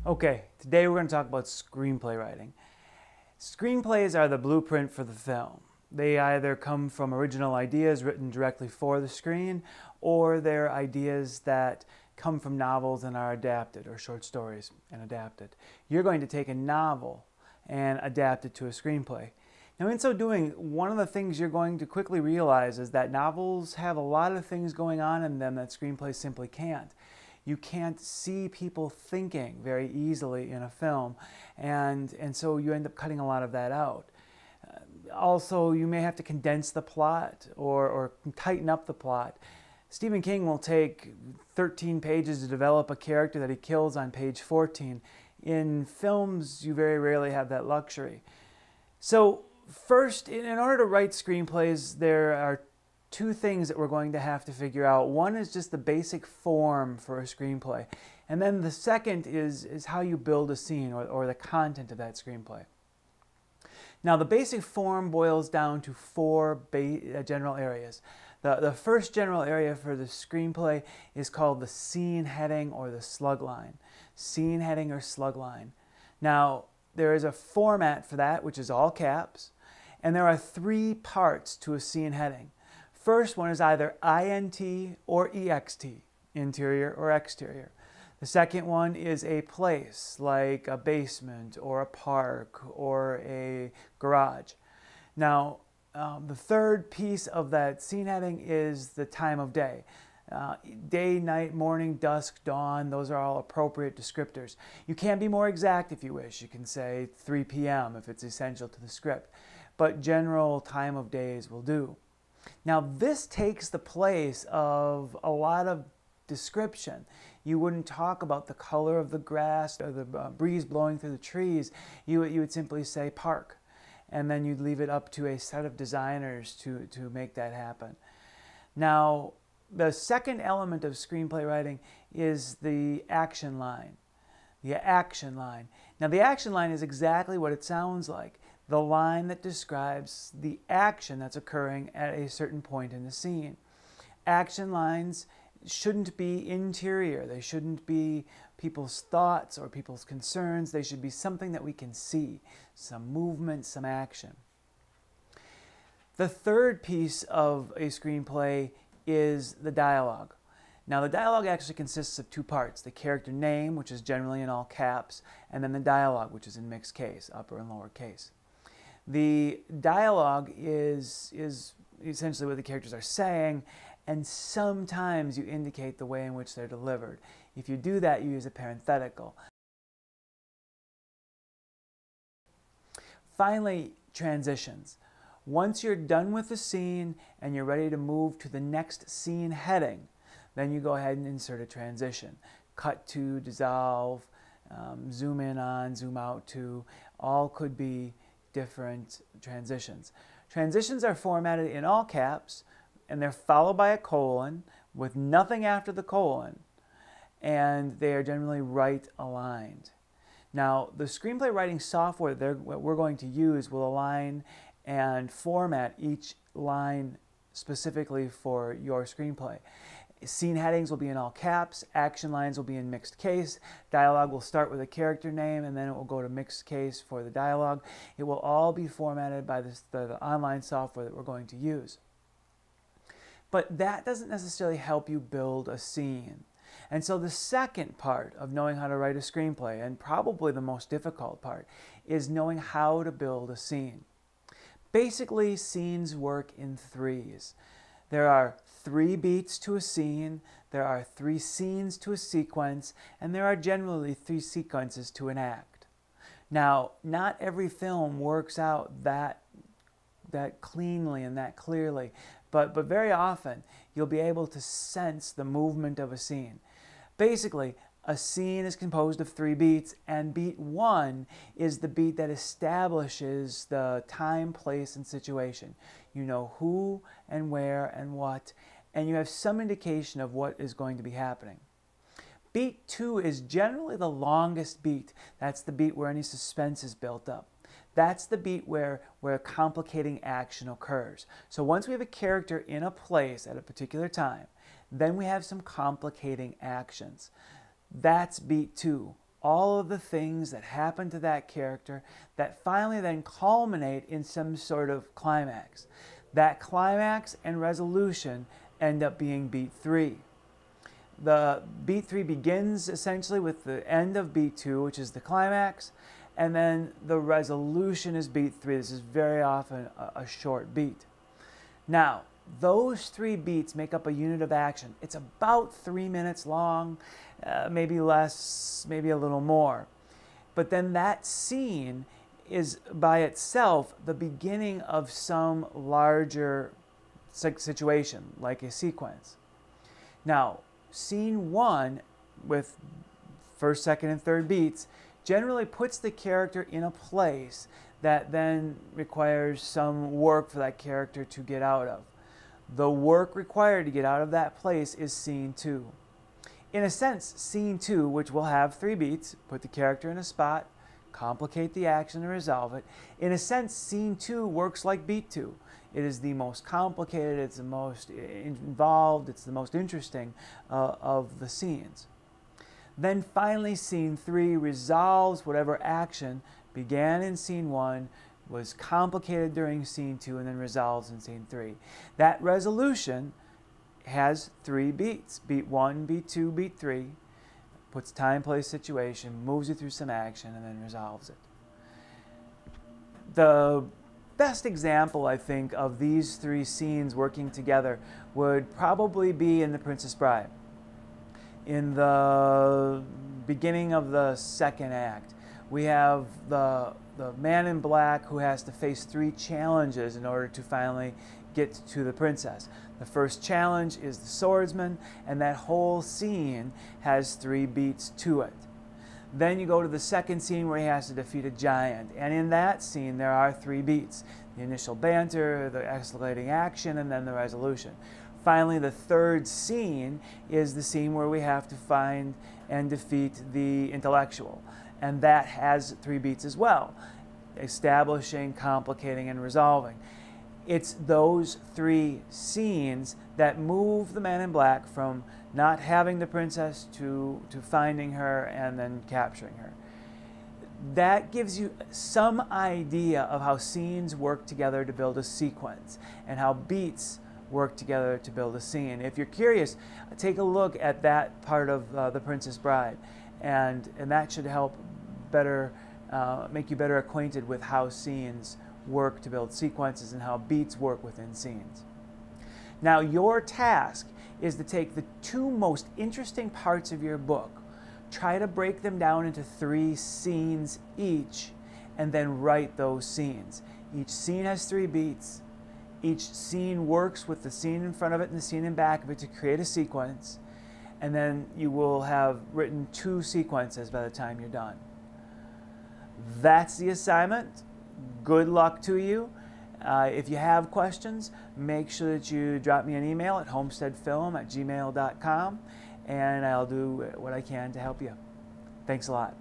Okay, today we're going to talk about screenplay writing. Screenplays are the blueprint for the film. They either come from original ideas written directly for the screen, or they're ideas that come from novels and are adapted, or short stories and adapted. You're going to take a novel and adapt it to a screenplay. Now, in so doing, one of the things you're going to quickly realize is that novels have a lot of things going on in them that screenplays simply can't. You can't see people thinking very easily in a film, and so you end up cutting a lot of that out. Also, you may have to condense the plot or tighten up the plot. Stephen King will take 13 pages to develop a character that he kills on page 14. In films, you very rarely have that luxury. So first, in order to write screenplays, there are two things that we're going to have to figure out. One is just the basic form for a screenplay. And then the second is how you build a scene or the content of that screenplay. Now, the basic form boils down to four general areas. The first general area for the screenplay is called the scene heading or the slug line. Scene heading or slug line. Now, there is a format for that, which is all caps, and there are three parts to a scene heading. First one is either INT or EXT, interior or exterior. The second one is a place, like a basement or a park or a garage. Now, the third piece of that scene heading is the time of day. Day, night, morning, dusk, dawn, those are all appropriate descriptors. You can be more exact if you wish. You can say 3 p.m. if it's essential to the script, but general time of days will do. Now, this takes the place of a lot of description. You wouldn't talk about the color of the grass or the breeze blowing through the trees. You would simply say park, and then you'd leave it up to a set of designers to make that happen. Now, the second element of screenplay writing is the action line. The action line. Now, the action line is exactly what it sounds like. The line that describes the action that's occurring at a certain point in the scene. Action lines shouldn't be interior. They shouldn't be people's thoughts or people's concerns. They should be something that we can see, some movement, some action. The third piece of a screenplay is the dialogue. Now, the dialogue actually consists of two parts: the character name, which is generally in all caps, and then the dialogue, which is in mixed case, upper and lower case. The dialogue is essentially what the characters are saying, and sometimes you indicate the way in which they're delivered. If you do that, you use a parenthetical. Finally, transitions. Once you're done with the scene and you're ready to move to the next scene heading, then you go ahead and insert a transition. Cut to, dissolve, zoom in on, zoom out to, all could be different transitions. Transitions are formatted in all caps, and they're followed by a colon with nothing after the colon, and they are generally right aligned. Now, the screenplay writing software that we're going to use will align and format each line specifically for your screenplay. Scene headings will be in all caps, action lines will be in mixed case, dialogue will start with a character name, and then it will go to mixed case for the dialogue. It will all be formatted by the online software that we're going to use. But that doesn't necessarily help you build a scene. And so the second part of knowing how to write a screenplay, and probably the most difficult part, is knowing how to build a scene. Basically, scenes work in threes. There are 3 beats to a scene, there are 3 scenes to a sequence, and there are generally 3 sequences to an act. Now, not every film works out that cleanly and that clearly, but very often you'll be able to sense the movement of a scene. Basically, a scene is composed of 3 beats, and beat 1 is the beat that establishes the time, place, and situation. You know who and where and what, and you have some indication of what is going to be happening. Beat 2 is generally the longest beat. That's the beat where any suspense is built up. That's the beat where complicating action occurs. So once we have a character in a place at a particular time, then we have some complicating actions. That's beat 2. all of the things that happen to that character that finally then culminate in some sort of climax. That climax and resolution end up being beat 3. The beat 3 begins essentially with the end of beat 2, which is the climax, and then the resolution is beat 3. This is very often a short beat. Now, those 3 beats make up a unit of action. It's about 3 minutes long, maybe less, maybe a little more. But then that scene is by itself the beginning of some larger situation, like a sequence. Now, scene 1 with first, second, and third beats generally puts the character in a place that then requires some work for that character to get out of. The work required to get out of that place is scene 2. In a sense, scene 2, which will have 3 beats, put the character in a spot, complicate the action and resolve it. In a sense, scene 2 works like beat 2. It is the most complicated, it's the most involved, it's the most interesting of the scenes. Then finally, scene 3 resolves whatever action began in scene 1, was complicated during scene 2, and then resolves in scene 3. That resolution has 3 beats. Beat 1, beat 2, beat 3. Puts time, place, situation, moves you through some action, and then resolves it. The best example, I think, of these 3 scenes working together would probably be in The Princess Bride. In the beginning of the second act, we have the man in black who has to face 3 challenges in order to finally get to the princess. The first challenge is the swordsman, and that whole scene has 3 beats to it. Then you go to the second scene where he has to defeat a giant, and in that scene there are 3 beats. The initial banter, the escalating action, and then the resolution. Finally, the third scene is the scene where we have to find and defeat the intellectual. And that has 3 beats as well, establishing, complicating, and resolving. It's those 3 scenes that move the man in black from not having the princess to finding her and then capturing her. That gives you some idea of how scenes work together to build a sequence and how beats work together to build a scene. If you're curious, take a look at that part of The Princess Bride, and that should help better make you better acquainted with how scenes work to build sequences and how beats work within scenes. Now, your task is to take the 2 most interesting parts of your book, try to break them down into 3 scenes each, and then write those scenes. Each scene has 3 beats. Each scene works with the scene in front of it and the scene in back of it to create a sequence, and then you will have written 2 sequences by the time you're done. That's the assignment. Good luck to you. If you have questions, make sure that you drop me an email at homesteadfilm@gmail.com, and I'll do what I can to help you. Thanks a lot.